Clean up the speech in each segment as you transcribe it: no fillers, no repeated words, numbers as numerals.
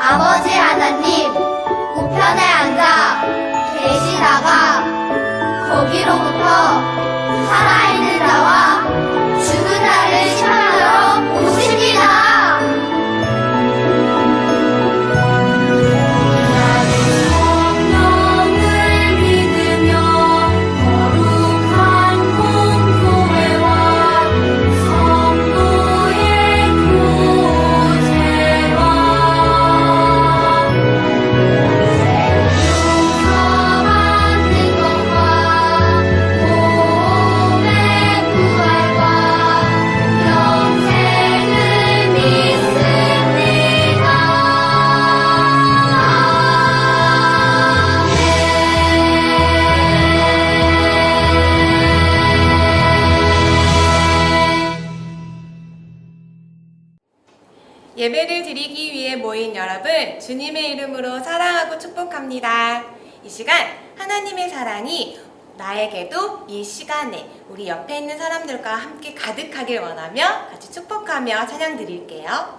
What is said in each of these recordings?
아버지 하나님 우편에 앉아 계시다가 거기로부터 살아있는 자와 죽은 자를 심판하러 오십니다. 예배를 드리기 위해 모인 여러분, 주님의 이름으로 사랑하고 축복합니다. 이 시간 하나님의 사랑이 나에게도 이 시간에 우리 옆에 있는 사람들과 함께 가득하길 원하며 같이 축복하며 찬양 드릴게요.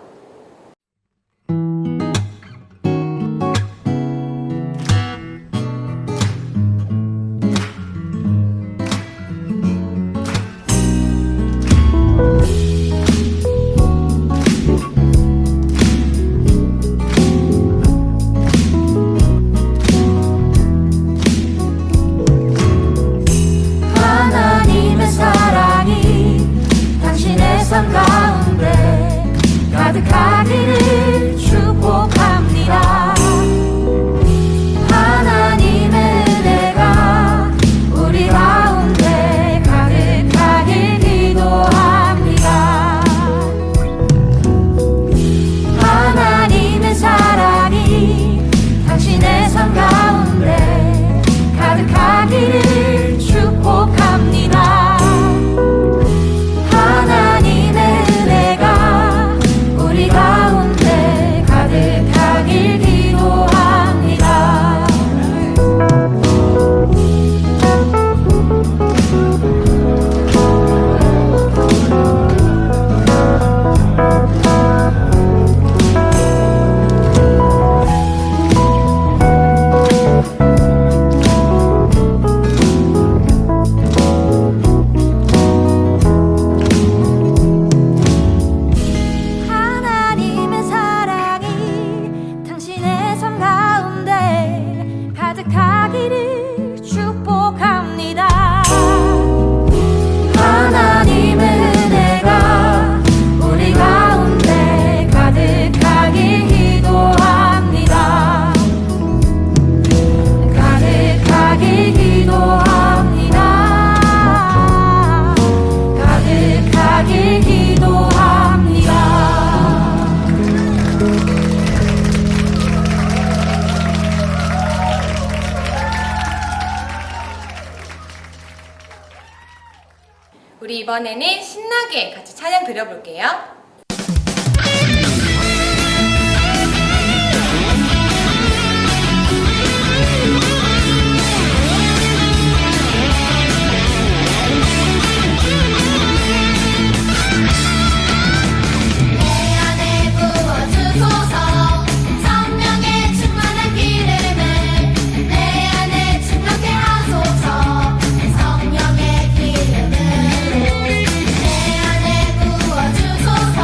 가득하기를 축복합니다. 하나님의 은혜가 우리 가운데 가득하길 기도합니다. 하나님의 사랑이 당신의 삶 가운데 가득하기를 축복합니다. 하나님의 은혜가 우리 가운데 가득하길 기도합니다. 하나님의 사랑이 당신의 삶 가운데 가득하기를 축복합니다. 하나님의 은혜가 우리 가운데 가득하길 기도합니다. 가득하길 기도합니다. 가득하길 기도합니다. 우리 이번에는 신나게 같이 찬양 드려볼게요. 내 안에 부어주소서 성령의 충만한 기름을 내 안에 충만케 하소서 성령의 기름을 내 안에 부어주소서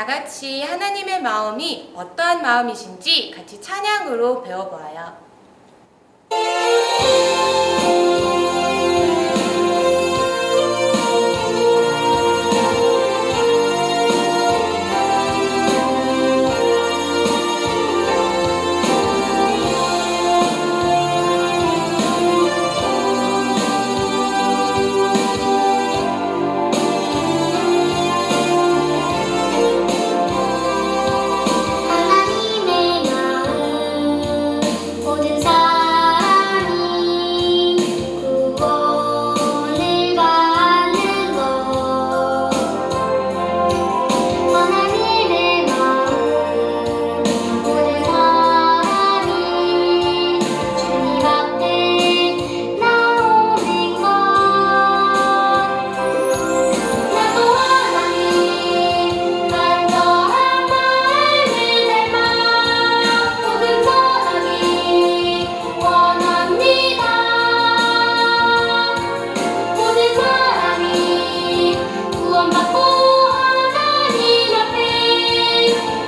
다 같이 하나님의 마음이 어떠한 마음이신지 같이 찬양으로 배워보아요. 하나님의 마음 모든 사람이 구원을 받는 것 하나님의 마음 모든 사람이 주님 앞에 나오는 것 나도 하나님 간절한 마음을 닮아 모든 사람이 원합니다. 모든 사람이 구원받고 하나님 앞에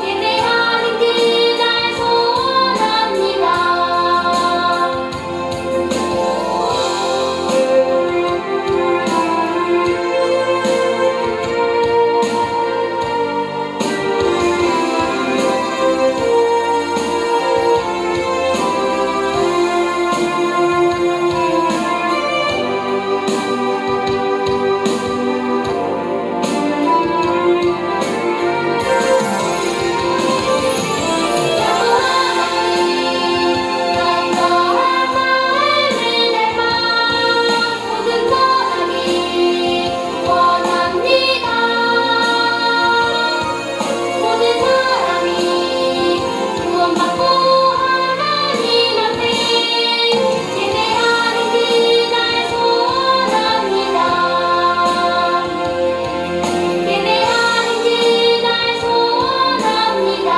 예배하는 그날 소원합니다. 간절한 마음을 닮아 모든 사람이 원합니다. 모든 사람이 구원받고 하나님 앞에 예배하는 그날 소원합니다. 예배하는 그날 소원합니다.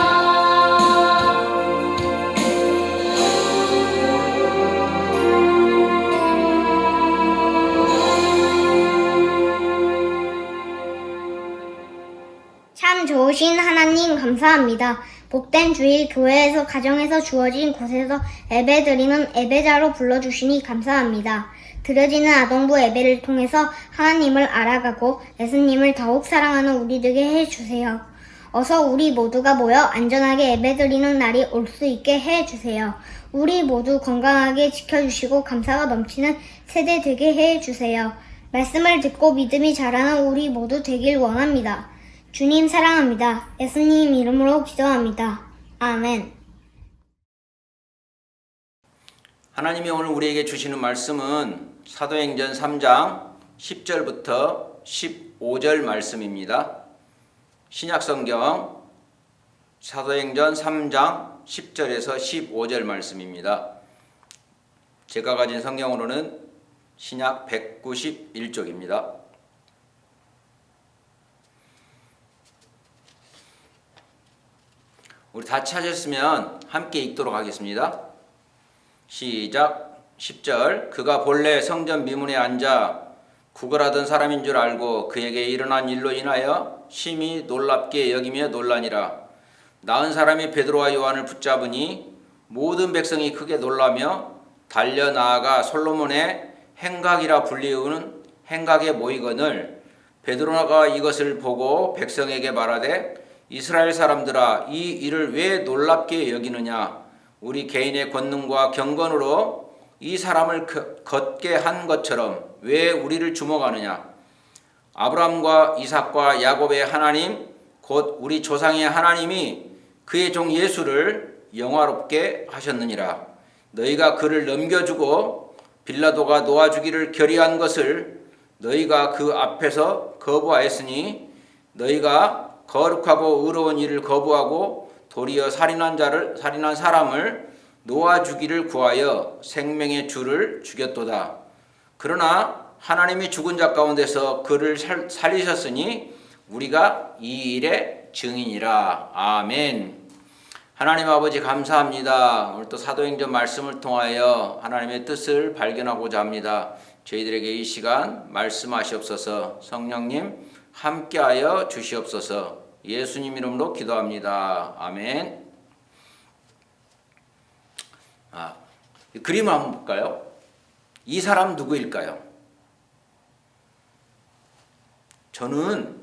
참 좋으신 하나님 감사합니다. 복된 주일 교회에서 가정에서 주어진 곳에서 예배드리는 예배자로 불러주시니 감사합니다. 드려지는 아동부 예배를 통해서 하나님을 알아가고 예수님을 더욱 사랑하는 우리 되게 해주세요. 어서 우리 모두가 모여 안전하게 예배드리는 날이 올 수 있게 해주세요. 우리 모두 건강하게 지켜주시고 감사가 넘치는 세대 되게 해주세요. 말씀을 듣고 믿음이 자라는 우리 모두 되길 원합니다. 주님 사랑합니다. 예수님 이름으로 기도합니다. 아멘. 하나님이 오늘 우리에게 주시는 말씀은 사도행전 3장 10절부터 15절 말씀입니다. 신약성경 사도행전 3장 10절에서 15절 말씀입니다. 제가 가진 성경으로는 신약 191쪽입니다. 우리 다 찾았으면 함께 읽도록 하겠습니다. 시작. 10절. 그가 본래 성전 미문에 앉아 구걸하던 사람인 줄 알고 그에게 일어난 일로 인하여 심히 놀랍게 여기며 놀라니라. 나은 사람이 베드로와 요한을 붙잡으니 모든 백성이 크게 놀라며 달려 나아가 솔로몬의 행각이라 불리우는 행각에 모이거늘 베드로가 이것을 보고 백성에게 말하되 이스라엘 사람들아 이 일을 왜 놀랍게 여기느냐. 우리 개인의 권능과 경건으로 이 사람을 걷게 한 것처럼 왜 우리를 주목하느냐. 아브라함과 이삭과 야곱의 하나님 곧 우리 조상의 하나님이 그의 종 예수를 영화롭게 하셨느니라. 너희가 그를 넘겨주고 빌라도가 놓아주기를 결의한 것을 너희가 그 앞에서 거부하였으니 너희가 거룩하고 의로운 일을 거부하고 도리어 살인한 사람을 놓아주기를 구하여 생명의 주를 죽였도다. 그러나 하나님이 죽은 자 가운데서 그를 살리셨으니 우리가 이 일의 증인이라. 아멘. 하나님 아버지 감사합니다. 오늘 또 사도행전 말씀을 통하여 하나님의 뜻을 발견하고자 합니다. 저희들에게 이 시간 말씀하시옵소서. 성령님 함께하여 주시옵소서. 예수님 이름으로 기도합니다. 아멘. 이 그림을 한번 볼까요? 이 사람 누구일까요? 저는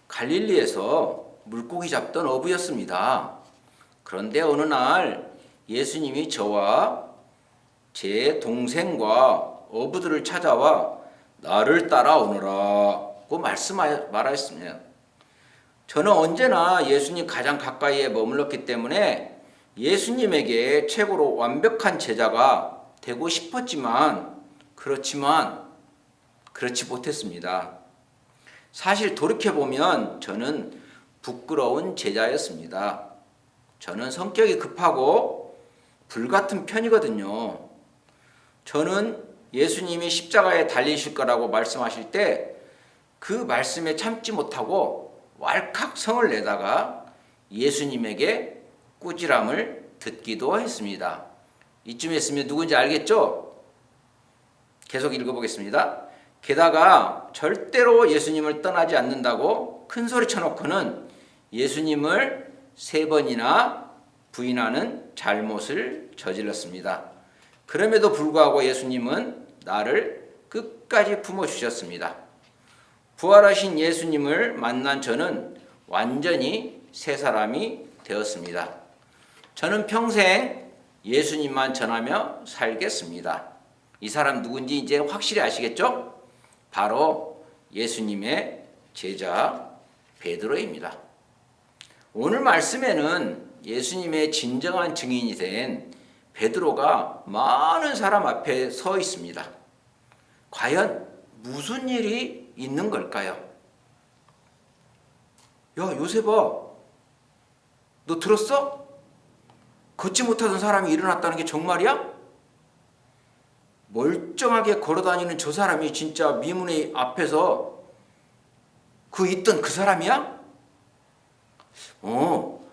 갈릴리에서 물고기 잡던 어부였습니다. 그런데 어느 날 예수님이 저와 제 동생과 어부들을 찾아와 나를 따라오너라고 말하였습니다. 저는 언제나 예수님 가장 가까이에 머물렀기 때문에 예수님에게 최고로 완벽한 제자가 되고 싶었지만 그렇지 못했습니다. 사실 돌이켜보면 저는 부끄러운 제자였습니다. 저는 성격이 급하고 불같은 편이거든요. 저는 예수님이 십자가에 달리실 거라고 말씀하실 때 그 말씀에 참지 못하고 왈칵 성을 내다가 예수님에게 꾸지람을 듣기도 했습니다. 이쯤 했으면 누군지 알겠죠? 계속 읽어보겠습니다. 게다가 절대로 예수님을 떠나지 않는다고 큰 소리 쳐놓고는 예수님을 3번이나 부인하는 잘못을 저질렀습니다. 그럼에도 불구하고 예수님은 나를 끝까지 품어주셨습니다. 부활하신 예수님을 만난 저는 완전히 새 사람이 되었습니다. 저는 평생 예수님만 전하며 살겠습니다. 이 사람 누군지 이제 확실히 아시겠죠? 바로 예수님의 제자 베드로입니다. 오늘 말씀에는 예수님의 진정한 증인이 된 베드로가 많은 사람 앞에 서 있습니다. 과연 무슨 일이 있는 걸까요? 야, 요셉아, 너 들었어? 걷지 못하던 사람이 일어났다는 게 정말이야? 멀쩡하게 걸어다니는 저 사람이 진짜 미문의 앞에서 있던 그 사람이야?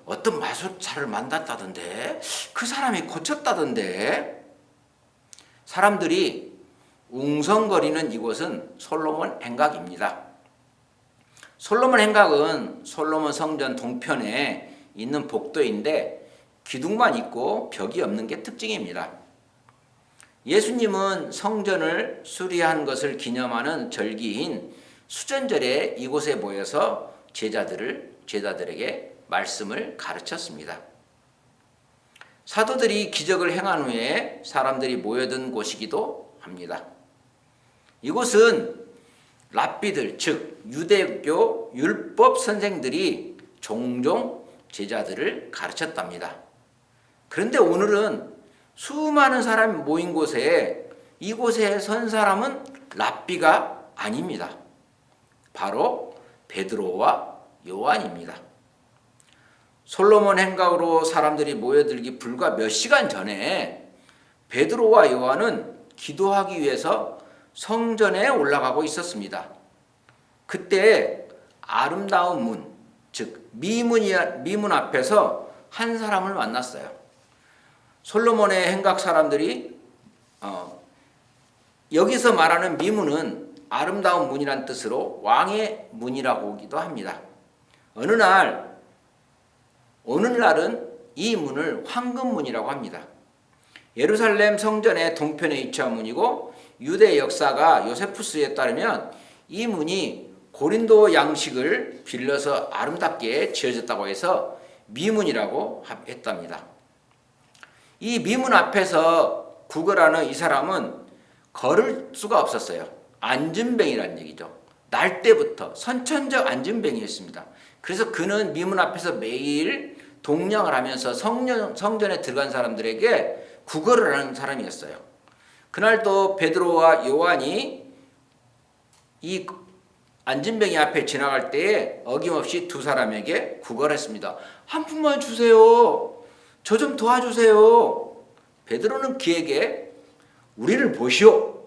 어떤 마술사를 만났다던데, 그 사람이 고쳤다던데. 사람들이 웅성거리는 이곳은 솔로몬 행각입니다. 솔로몬 행각은 솔로몬 성전 동편에 있는 복도인데 기둥만 있고 벽이 없는 게 특징입니다. 예수님은 성전을 수리한 것을 기념하는 절기인 수전절에 이곳에 모여서 제자들에게 말씀을 가르쳤습니다. 사도들이 기적을 행한 후에 사람들이 모여든 곳이기도 합니다. 이곳은 랍비들, 즉 유대교 율법 선생들이 종종 제자들을 가르쳤답니다. 그런데 오늘은 수많은 사람이 모인 곳에 이곳에 선 사람은 랍비가 아닙니다. 바로 베드로와 요한입니다. 솔로몬 행각으로 사람들이 모여들기 불과 몇 시간 전에 베드로와 요한은 기도하기 위해서 성전에 올라가고 있었습니다. 그때 아름다운 문, 즉 미문 앞에서 한 사람을 만났어요. 솔로몬의 행각 사람들이 여기서 말하는 미문은 아름다운 문이란 뜻으로 왕의 문이라고 하기도 합니다. 어느 날은 이 문을 황금문이라고 합니다. 예루살렘 성전의 동편에 위치한 문이고 유대 역사가 요세푸스에 따르면 이 문이 고린도 양식을 빌려서 아름답게 지어졌다고 해서 미문이라고 했답니다. 이 미문 앞에서 구걸하는 이 사람은 걸을 수가 없었어요. 안진뱅이라는 얘기죠. 날 때부터 선천적 안진뱅이였습니다. 그래서 그는 미문 앞에서 매일 동냥을 하면서 성전에 들어간 사람들에게 구걸을 하는 사람이었어요. 그날도 베드로와 요한이 이 안진뱅이 앞에 지나갈 때에 어김없이 두 사람에게 구걸했습니다. 한 푼만 주세요. 저 좀 도와주세요. 베드로는 그에게 우리를 보시오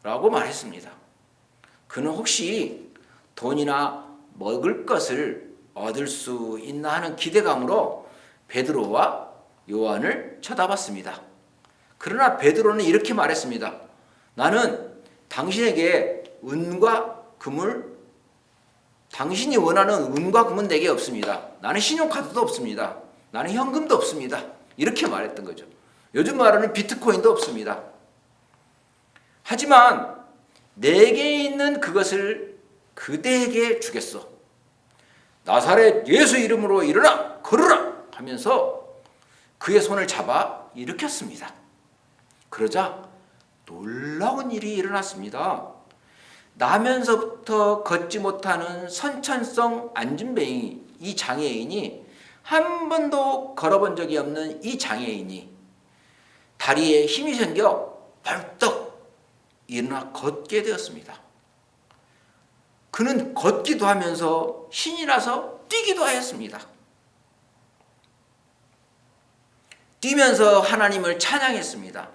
라고 말했습니다. 그는 혹시 돈이나 먹을 것을 얻을 수 있나 하는 기대감으로 베드로와 요한을 쳐다봤습니다. 그러나 베드로는 이렇게 말했습니다. 나는 당신에게 은과 금을 당신이 원하는 은과 금은 내게 없습니다. 나는 신용카드도 없습니다. 나는 현금도 없습니다. 이렇게 말했던 거죠. 요즘 말하는 비트코인도 없습니다. 하지만 내게 있는 그것을 그대에게 주겠소. 나사렛 예수 이름으로 일어나 걸으라 하면서 그의 손을 잡아 일으켰습니다. 그러자 놀라운 일이 일어났습니다. 나면서부터 걷지 못하는 선천성 안진뱅이 이 장애인이 한 번도 걸어본 적이 없는 이 장애인이 다리에 힘이 생겨 벌떡 일어나 걷게 되었습니다. 그는 걷기도 하면서 신이 나서 뛰기도 하였습니다. 뛰면서 하나님을 찬양했습니다.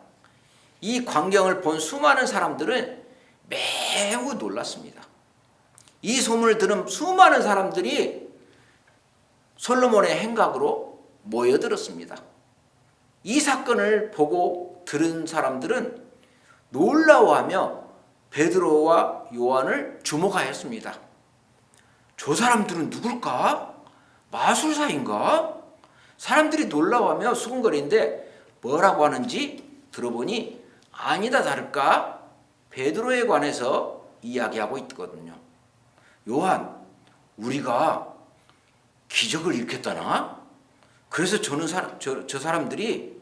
이 광경을 본 수많은 사람들은 매우 놀랐습니다. 이 소문을 들은 수많은 사람들이 솔로몬의 행각으로 모여들었습니다. 이 사건을 보고 들은 사람들은 놀라워하며 베드로와 요한을 주목하였습니다. 저 사람들은 누굴까? 마술사인가? 사람들이 놀라워하며 수군거리는데 뭐라고 하는지 들어보니 아니다 다를까 베드로에 관해서 이야기하고 있거든요. 요한, 우리가 기적을 일으켰다나? 그래서 저 사람들이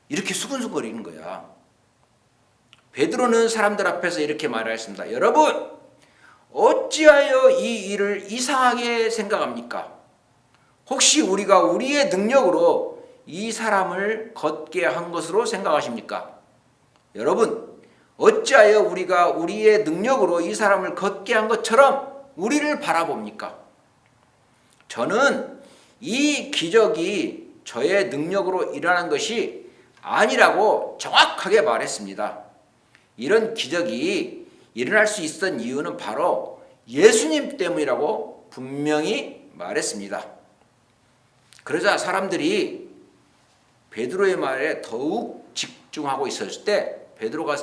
이렇게 수근수근거리는 거야. 베드로는 사람들 앞에서 이렇게 말하였습니다. 여러분, 어찌하여 이 일을 이상하게 생각합니까? 혹시 우리가 우리의 능력으로 이 사람을 걷게 한 것으로 생각하십니까? 여러분, 어찌하여 우리가 우리의 능력으로 이 사람을 걷게 한 것처럼 우리를 바라봅니까? 저는 이 기적이 저의 능력으로 일어난 것이 아니라고 정확하게 말했습니다. 이런 기적이 일어날 수 있었던 이유는 바로 예수님 때문이라고 분명히 말했습니다. 그러자 사람들이 베드로의 말에 더욱 집중하고 있었을 때 베드로가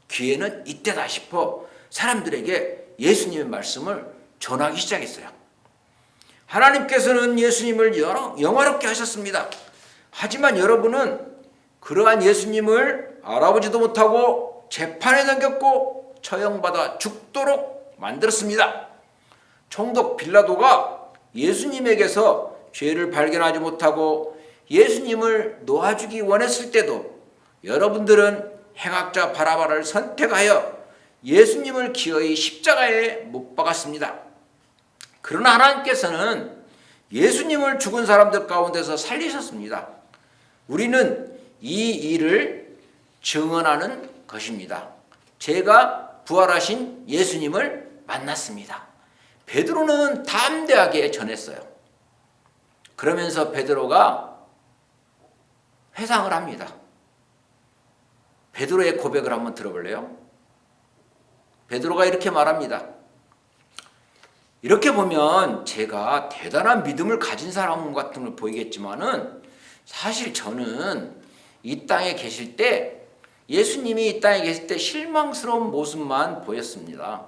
기회는 이때다 싶어 사람들에게 예수님의 말씀을 전하기 시작했어요. 하나님께서는 예수님을 영화롭게 하셨습니다. 하지만 여러분은 그러한 예수님을 알아보지도 못하고 재판에 넘겼고 처형받아 죽도록 만들었습니다. 총독 빌라도가 예수님에게서 죄를 발견하지 못하고 예수님을 놓아주기 원했을 때도 여러분들은 행악자 바라바를 선택하여 예수님을 기어이 십자가에 못 박았습니다. 그러나 하나님께서는 예수님을 죽은 사람들 가운데서 살리셨습니다. 우리는 이 일을 증언하는 것입니다. 제가 부활하신 예수님을 만났습니다. 베드로는 담대하게 전했어요. 그러면서 베드로가 회상을 합니다. 베드로의 고백을 한번 들어볼래요? 베드로가 이렇게 말합니다. 이렇게 보면 제가 대단한 믿음을 가진 사람 같은 걸 보이겠지만은 사실 저는 이 땅에 계실 때 예수님이 이 땅에 계실 때 실망스러운 모습만 보였습니다.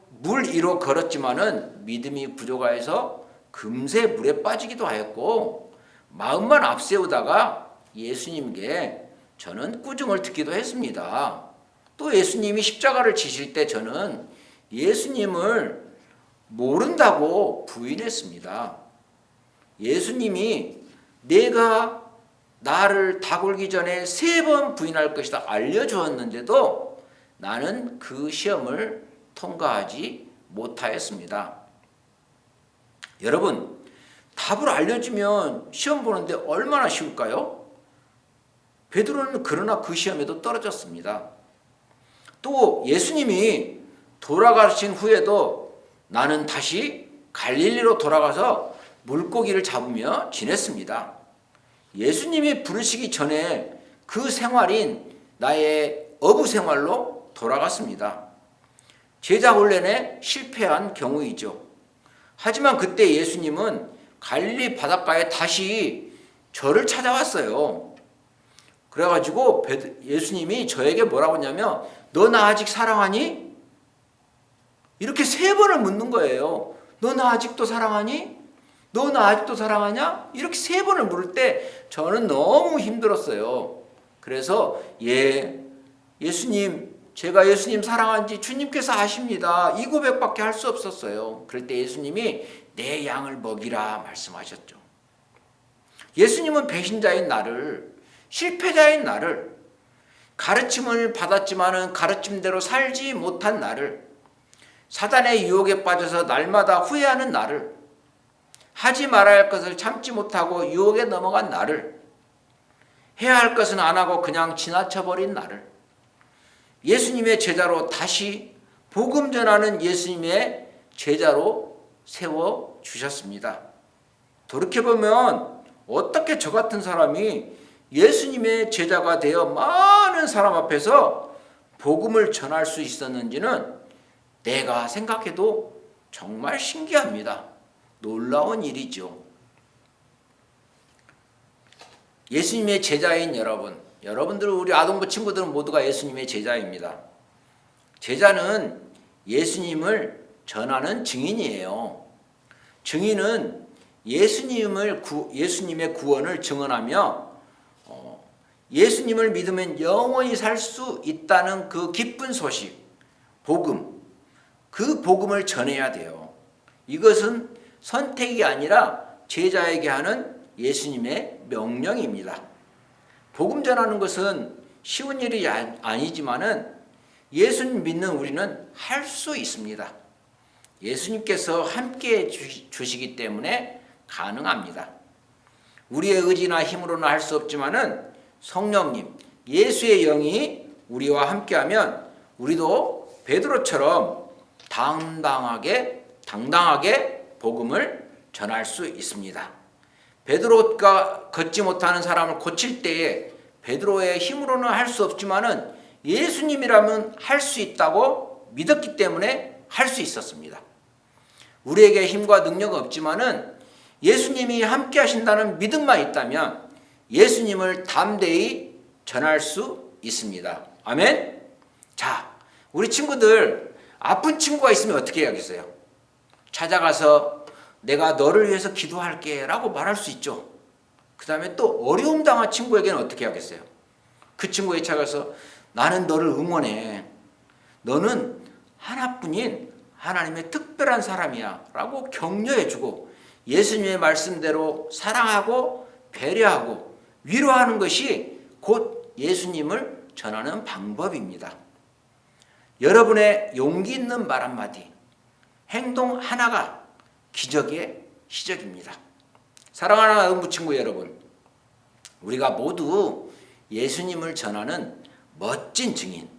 물 위로 걸었지만은 믿음이 부족해서 금세 물에 빠지기도 하였고 마음만 앞세우다가 예수님께 저는 꾸중을 듣기도 했습니다. 또 예수님이 십자가를 지실 때 저는 예수님을 모른다고 부인했습니다. 예수님이 내가 나를 다굴기 전에 3번 부인할 것이다 알려주었는데도 나는 그 시험을 통과하지 못하였습니다. 여러분, 답을 알려주면 시험 보는데 얼마나 쉬울까요? 베드로는 그러나 그 시험에도 떨어졌습니다. 또 예수님이 돌아가신 후에도 나는 다시 갈릴리로 돌아가서 물고기를 잡으며 지냈습니다. 예수님이 부르시기 전에 그 생활인 나의 어부 생활로 돌아갔습니다. 제자 훈련에 실패한 경우이죠. 하지만 그때 예수님은 갈릴리 바닷가에 다시 저를 찾아왔어요. 그래가지고 예수님이 저에게 뭐라고 했냐면 너 나 아직 사랑하니? 이렇게 3번을 묻는 거예요. 너 나 아직도 사랑하니? 너 나 아직도 사랑하냐? 이렇게 3번을 물을 때 저는 너무 힘들었어요. 그래서 예수님, 제가 예수님 사랑한지 주님께서 아십니다. 이 고백밖에 할 수 없었어요. 그럴 때 예수님이 내 양을 먹이라 말씀하셨죠. 예수님은 배신자인 나를, 실패자인 나를, 가르침을 받았지만은 가르침대로 살지 못한 나를, 사단의 유혹에 빠져서 날마다 후회하는 나를, 하지 말아야 할 것을 참지 못하고 유혹에 넘어간 나를, 해야 할 것은 안 하고 그냥 지나쳐버린 나를 예수님의 제자로 다시 복음 전하는 예수님의 제자로 세워주셨습니다. 돌이켜보면 어떻게 저 같은 사람이 예수님의 제자가 되어 많은 사람 앞에서 복음을 전할 수 있었는지는 내가 생각해도 정말 신기합니다. 놀라운 일이죠. 예수님의 제자인 여러분들 우리 아동부 친구들은 모두가 예수님의 제자입니다. 제자는 예수님을 전하는 증인이에요. 증인은 예수님의 구원을 증언하며 예수님을 믿으면 영원히 살 수 있다는 그 기쁜 소식, 복음, 그 복음을 전해야 돼요. 이것은 선택이 아니라 제자에게 하는 예수님의 명령입니다. 복음 전하는 것은 쉬운 일이 아니지만은 예수님 믿는 우리는 할 수 있습니다. 예수님께서 함께 주시기 때문에 가능합니다. 우리의 의지나 힘으로는 할 수 없지만은 성령님, 예수의 영이 우리와 함께하면 우리도 베드로처럼 당당하게 복음을 전할 수 있습니다. 베드로가 걷지 못하는 사람을 고칠 때에 베드로의 힘으로는 할 수 없지만은 예수님이라면 할 수 있다고 믿었기 때문에 할 수 있었습니다. 우리에게 힘과 능력은 없지만은 예수님이 함께 하신다는 믿음만 있다면 예수님을 담대히 전할 수 있습니다. 아멘. 자, 우리 친구들 아픈 친구가 있으면 어떻게 해야겠어요? 찾아가서 내가 너를 위해서 기도할게 라고 말할 수 있죠. 그 다음에 또 어려움 당한 친구에게는 어떻게 하겠어요? 그 친구에 찾아가서 나는 너를 응원해. 너는 하나뿐인 하나님의 특별한 사람이야 라고 격려해주고 예수님의 말씀대로 사랑하고 배려하고 위로하는 것이 곧 예수님을 전하는 방법입니다. 여러분의 용기 있는 말 한마디, 행동 하나가 기적의 시작입니다. 사랑하는 아동부 친구 여러분, 우리가 모두 예수님을 전하는 멋진 증인,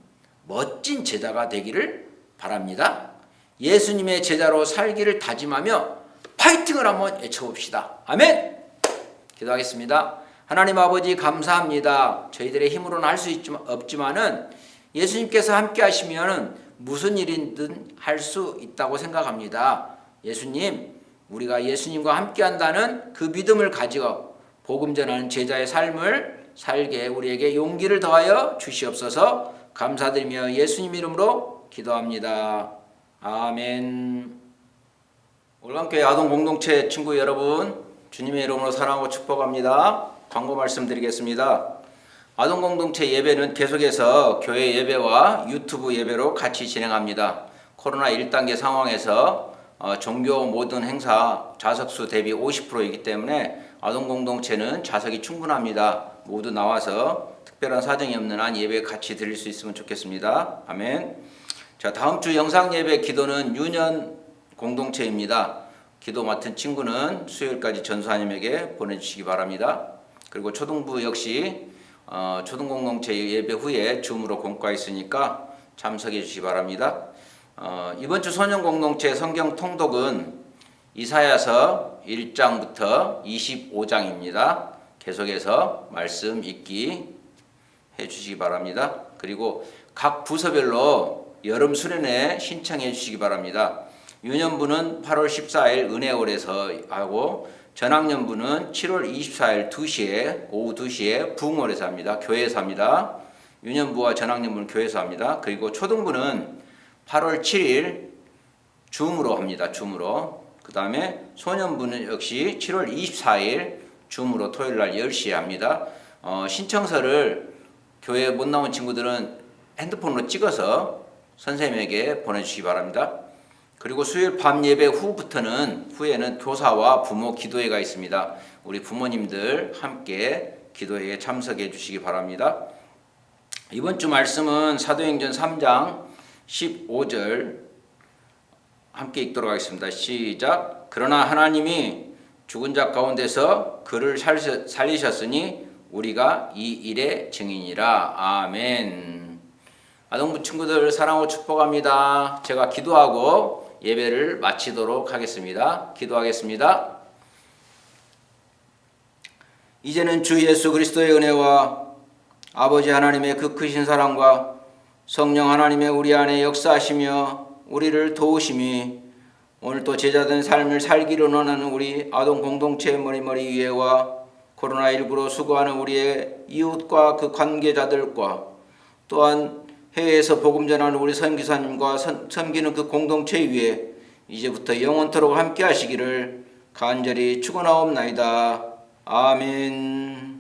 멋진 제자가 되기를 바랍니다. 예수님의 제자로 살기를 다짐하며 파이팅을 한번 외쳐봅시다. 아멘. 기도하겠습니다. 하나님 아버지 감사합니다. 저희들의 힘으로는 할 수 없지만은 예수님께서 함께 하시면은 무슨 일이든 할 수 있다고 생각합니다. 예수님, 우리가 예수님과 함께 한다는 그 믿음을 가지고 복음 전하는 제자의 삶을 살게 우리에게 용기를 더하여 주시옵소서. 감사드리며 예수님 이름으로 기도합니다. 아멘. 올감교회 아동공동체 친구 여러분, 주님의 이름으로 사랑하고 축복합니다. 광고 말씀드리겠습니다. 아동공동체 예배는 계속해서 교회 예배와 유튜브 예배로 같이 진행합니다. 코로나 1단계 상황에서 종교 모든 행사 좌석수 대비 50%이기 때문에 아동공동체는 좌석이 충분합니다. 모두 나와서 특별한 사정이 없는 한 예배 같이 드릴 수 있으면 좋겠습니다. 아멘. 자, 다음 주 영상 예배 기도는 유년 공동체입니다. 기도 맡은 친구는 수요일까지 전수하님에게 보내주시기 바랍니다. 그리고 초등부 역시 초등공동체 예배 후에 줌으로 공과 있으니까 참석해 주시기 바랍니다. 이번 주 소년공동체 성경 통독은 이사야서 1장부터 25장입니다. 계속해서 말씀 읽기 해주시기 바랍니다. 그리고 각 부서별로 여름 수련회 신청해 주시기 바랍니다. 유년부는 8월 14일 은혜홀에서 하고 전학년부는 7월 24일 2시에 오후 2시에 부흥홀에서 합니다. 교회에서 합니다. 유년부와 전학년부는 교회에서 합니다. 그리고 초등부는 8월 7일 줌으로 합니다. 줌으로. 그 다음에 소년부는 역시 7월 24일 줌으로 토요일 날 10시에 합니다. 신청서를 교회 못 나온 친구들은 핸드폰으로 찍어서 선생님에게 보내주시기 바랍니다. 그리고 수요일 밤 예배 후에는 교사와 부모 기도회가 있습니다. 우리 부모님들 함께 기도회에 참석해 주시기 바랍니다. 이번 주 말씀은 사도행전 3장 15절 함께 읽도록 하겠습니다. 시작. 그러나 하나님이 죽은 자 가운데서 그를 살리셨으니 우리가 이 일의 증인이라. 아멘. 아동부 친구들 사랑하고 축복합니다. 제가 기도하고 예배를 마치도록 하겠습니다. 기도하겠습니다. 이제는 주 예수 그리스도의 은혜와 아버지 하나님의 그 크신 사랑과 성령 하나님의 우리 안에 역사하시며 우리를 도우심이 오늘 또 제자된 삶을 살기로 원하는 우리 아동 공동체 머리머리 위에와 코로나19로 수고하는 우리의 이웃과 그 관계자들과 또한 해외에서 복음 전하는 우리 선교사님과 섬기는 그 공동체 위에 이제부터 영원토록 함께 하시기를 간절히 축원하옵나이다. 아멘.